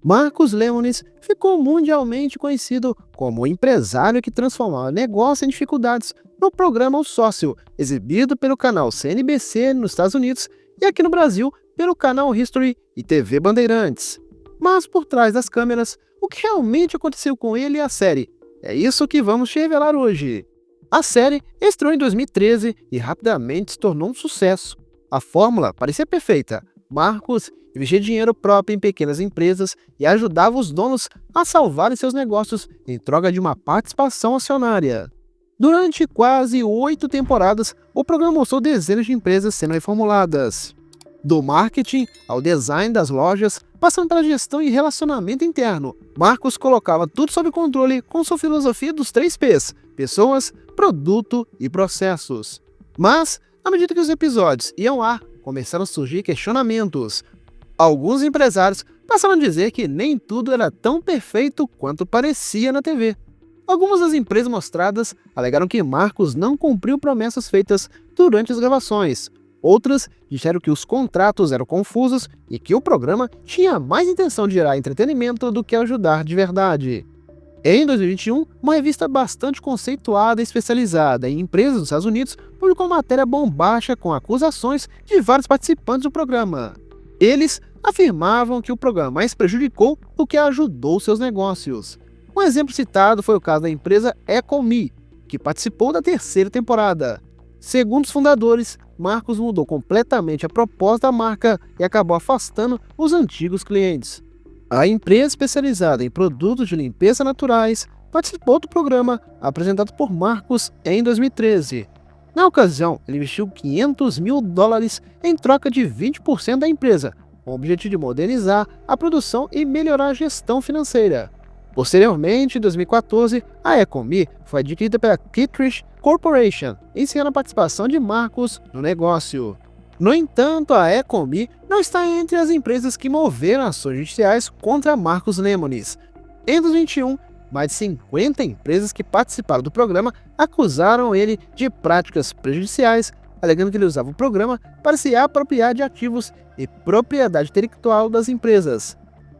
Marcos Lemonis ficou mundialmente conhecido como o empresário que transformava negócio em dificuldades no programa O Sócio, exibido pelo canal CNBC nos Estados Unidos e aqui no Brasil pelo canal History e TV Bandeirantes. Mas por trás das câmeras, o que realmente aconteceu com ele e a série? É isso que vamos te revelar hoje. A série estreou em 2013 e rapidamente se tornou um sucesso. A fórmula parecia perfeita. Marcos investia dinheiro próprio em pequenas empresas e ajudava os donos a salvarem seus negócios em troca de uma participação acionária. Durante quase 8 temporadas, o programa mostrou dezenas de empresas sendo reformuladas. Do marketing ao design das lojas, passando pela gestão e relacionamento interno, Marcos colocava tudo sob controle com sua filosofia dos 3 P's: pessoas, produto e processos. Mas, à medida que os episódios iam ao ar, começaram a surgir questionamentos. Alguns empresários passaram a dizer que nem tudo era tão perfeito quanto parecia na TV. Algumas das empresas mostradas alegaram que Marcos não cumpriu promessas feitas durante as gravações. Outras disseram que os contratos eram confusos e que o programa tinha mais intenção de gerar entretenimento do que ajudar de verdade. Em 2021, uma revista bastante conceituada e especializada em empresas dos Estados Unidos publicou uma matéria bombástica com acusações de vários participantes do programa. Eles afirmavam que o programa mais prejudicou do que ajudou seus negócios. Um exemplo citado foi o caso da empresa EcoMe, que participou da 3ª temporada. Segundo os fundadores, Marcos mudou completamente a proposta da marca e acabou afastando os antigos clientes. A empresa especializada em produtos de limpeza naturais participou do programa apresentado por Marcos em 2013. Na ocasião, ele investiu $500 mil em troca de 20% da empresa, com o objetivo de modernizar a produção e melhorar a gestão financeira. Posteriormente, em 2014, a EcoMe foi adquirida pela Kittredge Corporation, encerrando a participação de Marcos no negócio. No entanto, a EcoMe não está entre as empresas que moveram ações judiciais contra Marcos Lemonis. Em 2021, mais de 50 empresas que participaram do programa acusaram ele de práticas prejudiciais, alegando que ele usava o programa para se apropriar de ativos e propriedade intelectual das empresas.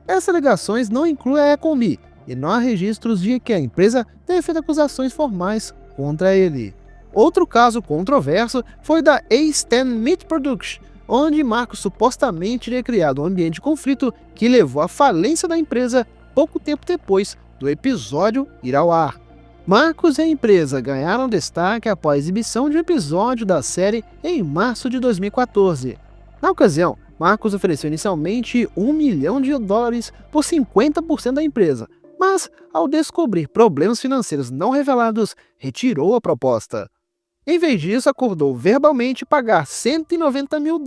Essas alegações não incluem a EcoMe, e não há registros de que a empresa tenha feito acusações formais contra ele. Outro caso controverso foi da A10 Meat Production, onde Marcos supostamente teria criado um ambiente de conflito que levou à falência da empresa pouco tempo depois do episódio ir ao ar. Marcos e a empresa ganharam destaque após a exibição de um episódio da série em março de 2014. Na ocasião, Marcos ofereceu inicialmente $1 milhão por 50% da empresa, mas, ao descobrir problemas financeiros não revelados, retirou a proposta. Em vez disso, acordou verbalmente pagar $190 mil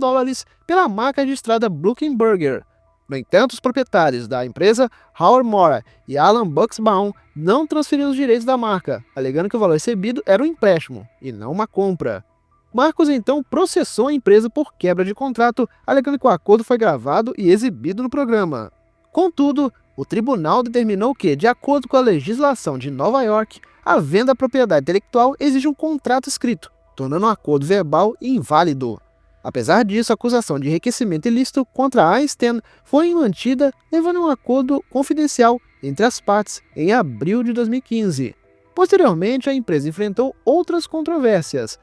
pela marca registrada Brooklyn Burger. No entanto, os proprietários da empresa, Howard Mora e Alan Bucksbaum, não transferiram os direitos da marca, alegando que o valor recebido era um empréstimo e não uma compra. Marcos então processou a empresa por quebra de contrato, alegando que o acordo foi gravado e exibido no programa. Contudo, o tribunal determinou que, de acordo com a legislação de Nova York, a venda da propriedade intelectual exige um contrato escrito, tornando o acordo verbal inválido. Apesar disso, a acusação de enriquecimento ilícito contra a A10 foi mantida, levando a um acordo confidencial entre as partes em abril de 2015. Posteriormente, a empresa enfrentou outras controvérsias.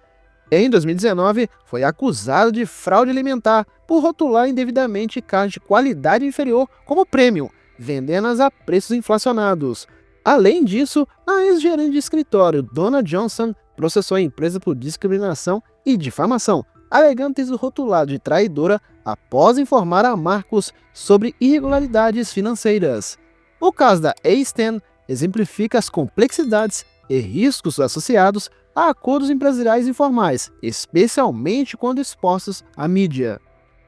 Em 2019, foi acusada de fraude alimentar por rotular indevidamente carnes de qualidade inferior como premium, vendendo-as a preços inflacionados. Além disso, a ex-gerente de escritório, Donna Johnson, processou a empresa por discriminação e difamação, alegando ter sido rotulado de traidora após informar a Marcos sobre irregularidades financeiras. O caso da A10 exemplifica as complexidades e riscos associados a acordos empresariais informais, especialmente quando expostos à mídia.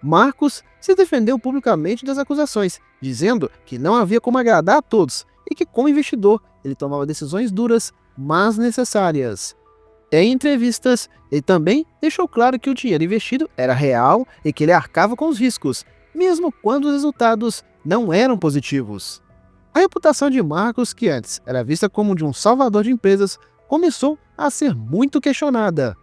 Marcos se defendeu publicamente das acusações, dizendo que não havia como agradar a todos e que, como investidor, ele tomava decisões duras, mas necessárias. Em entrevistas, ele também deixou claro que o dinheiro investido era real e que ele arcava com os riscos, mesmo quando os resultados não eram positivos. A reputação de Marcos, que antes era vista como de um salvador de empresas, começou a ser muito questionada.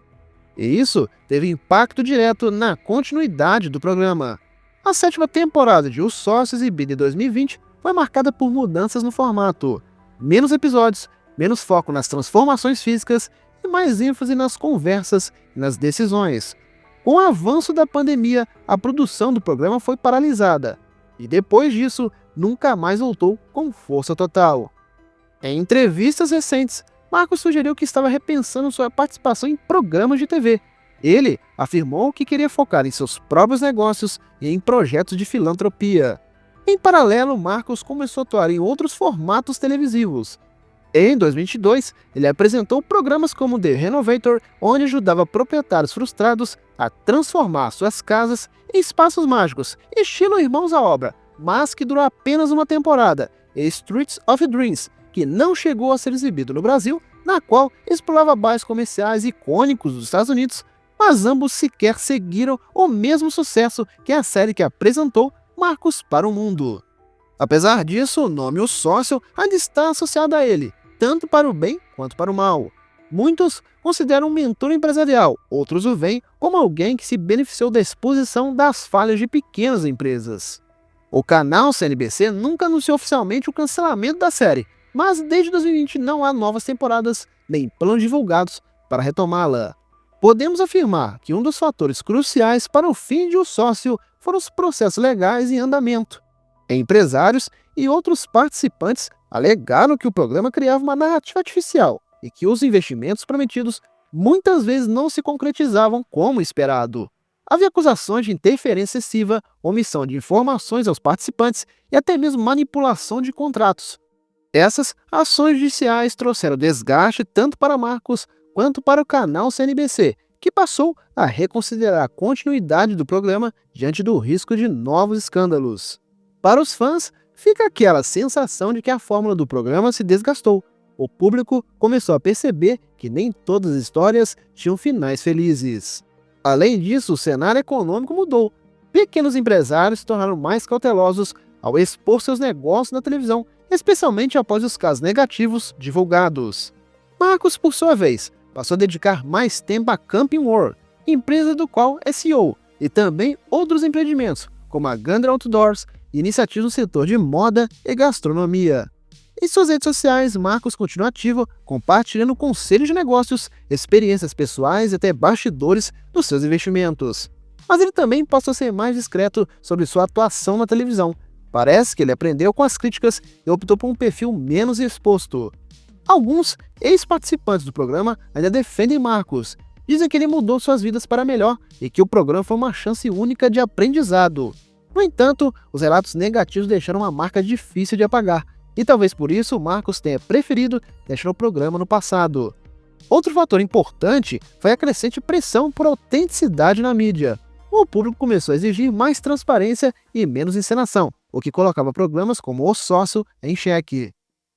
E isso teve impacto direto na continuidade do programa. A 7ª temporada de Os Sócios, exibida em 2020, foi marcada por mudanças no formato. Menos episódios, menos foco nas transformações físicas e mais ênfase nas conversas e nas decisões. Com o avanço da pandemia, a produção do programa foi paralisada. E depois disso, nunca mais voltou com força total. Em entrevistas recentes, Marcos sugeriu que estava repensando sua participação em programas de TV. Ele afirmou que queria focar em seus próprios negócios e em projetos de filantropia. Em paralelo, Marcos começou a atuar em outros formatos televisivos. Em 2022, ele apresentou programas como The Renovator, onde ajudava proprietários frustrados a transformar suas casas em espaços mágicos, estilo Irmãos à Obra, mas que durou apenas uma temporada, e Streets of Dreams, que não chegou a ser exibido no Brasil, na qual explorava bairros comerciais icônicos dos Estados Unidos, mas ambos sequer seguiram o mesmo sucesso que a série que apresentou Marcos para o mundo. Apesar disso, o nome O Sócio ainda está associado a ele, tanto para o bem quanto para o mal. Muitos consideram um mentor empresarial, outros o veem como alguém que se beneficiou da exposição das falhas de pequenas empresas. O canal CNBC nunca anunciou oficialmente o cancelamento da série, mas desde 2020 não há novas temporadas nem planos divulgados para retomá-la. Podemos afirmar que um dos fatores cruciais para o fim de O Sócio foram os processos legais em andamento. Empresários e outros participantes alegaram que o programa criava uma narrativa artificial e que os investimentos prometidos muitas vezes não se concretizavam como esperado. Havia acusações de interferência excessiva, omissão de informações aos participantes e até mesmo manipulação de contratos. Essas ações judiciais trouxeram desgaste tanto para Marcos quanto para o canal CNBC, que passou a reconsiderar a continuidade do programa diante do risco de novos escândalos. Para os fãs, fica aquela sensação de que a fórmula do programa se desgastou. O público começou a perceber que nem todas as histórias tinham finais felizes. Além disso, o cenário econômico mudou. Pequenos empresários se tornaram mais cautelosos ao expor seus negócios na televisão, especialmente após os casos negativos divulgados. Marcos, por sua vez, passou a dedicar mais tempo à Camping World, empresa do qual é CEO, e também outros empreendimentos, como a Gander Outdoors e iniciativas no setor de moda e gastronomia. Em suas redes sociais, Marcos continua ativo, compartilhando conselhos de negócios, experiências pessoais e até bastidores dos seus investimentos. Mas ele também passou a ser mais discreto sobre sua atuação na televisão. Parece que ele aprendeu com as críticas e optou por um perfil menos exposto. Alguns ex-participantes do programa ainda defendem Marcos. Dizem que ele mudou suas vidas para melhor e que o programa foi uma chance única de aprendizado. No entanto, os relatos negativos deixaram uma marca difícil de apagar, e talvez por isso Marcos tenha preferido deixar o programa no passado. Outro fator importante foi a crescente pressão por autenticidade na mídia. O público começou a exigir mais transparência e menos encenação, o que colocava programas como O Sócio em xeque.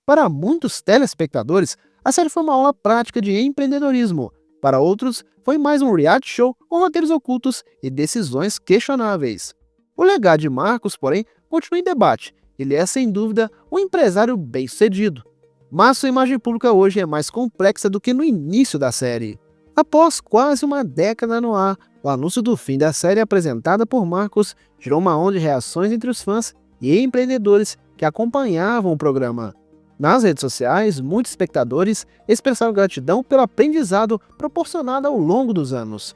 Para muitos telespectadores, a série foi uma aula prática de empreendedorismo. Para outros, foi mais um reality show com roteiros ocultos e decisões questionáveis. O legado de Marcos, porém, continua em debate. Ele é, sem dúvida, um empresário bem-sucedido. Mas sua imagem pública hoje é mais complexa do que no início da série. Após quase uma década no ar, o anúncio do fim da série apresentada por Marcos gerou uma onda de reações entre os fãs e empreendedores que acompanhavam o programa. Nas redes sociais, muitos espectadores expressaram gratidão pelo aprendizado proporcionado ao longo dos anos.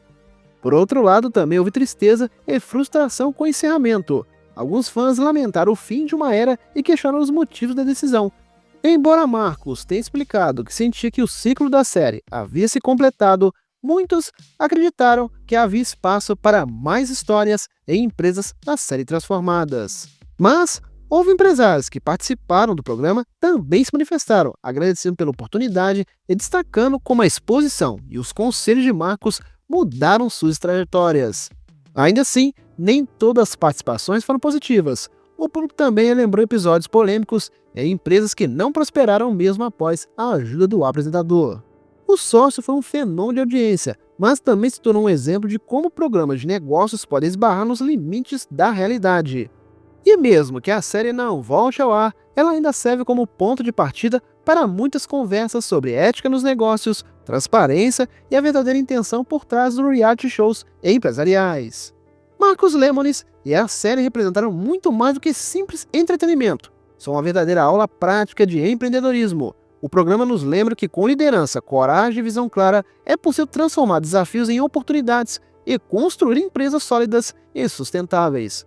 Por outro lado, também houve tristeza e frustração com o encerramento. Alguns fãs lamentaram o fim de uma era e questionaram os motivos da decisão. Embora Marcos tenha explicado que sentia que o ciclo da série havia se completado, muitos acreditaram que havia espaço para mais histórias e empresas na série transformadas. Mas houve empresários que participaram do programa também se manifestaram, agradecendo pela oportunidade e destacando como a exposição e os conselhos de Marcos mudaram suas trajetórias. Ainda assim, nem todas as participações foram positivas. O público também lembrou episódios polêmicos e empresas que não prosperaram mesmo após a ajuda do apresentador. O Sócio foi um fenômeno de audiência, mas também se tornou um exemplo de como programas de negócios podem esbarrar nos limites da realidade. E mesmo que a série não volte ao ar, ela ainda serve como ponto de partida para muitas conversas sobre ética nos negócios, transparência e a verdadeira intenção por trás dos reality shows empresariais. Marcos Lemonis e a série representaram muito mais do que simples entretenimento. são uma verdadeira aula prática de empreendedorismo. O programa nos lembra que com liderança, coragem e visão clara, é possível transformar desafios em oportunidades e construir empresas sólidas e sustentáveis.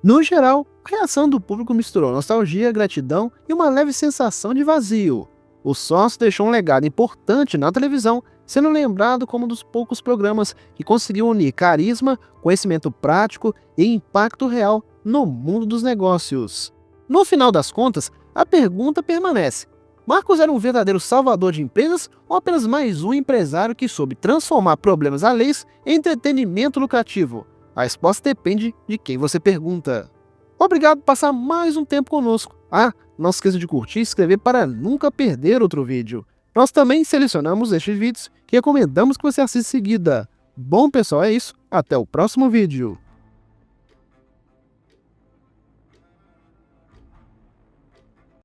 No geral, a reação do público misturou nostalgia, gratidão e uma leve sensação de vazio. O sócio deixou um legado importante na televisão, sendo lembrado como um dos poucos programas que conseguiu unir carisma, conhecimento prático e impacto real no mundo dos negócios. No final das contas, a pergunta permanece: Marcos era um verdadeiro salvador de empresas ou apenas mais um empresário que soube transformar problemas alheios em entretenimento lucrativo? A resposta depende de quem você pergunta. Obrigado por passar mais um tempo conosco. Não esqueça de curtir e se inscrever para nunca perder outro vídeo. Nós também selecionamos estes vídeos que recomendamos que você assista em seguida. Bom pessoal, é isso. Até o próximo vídeo.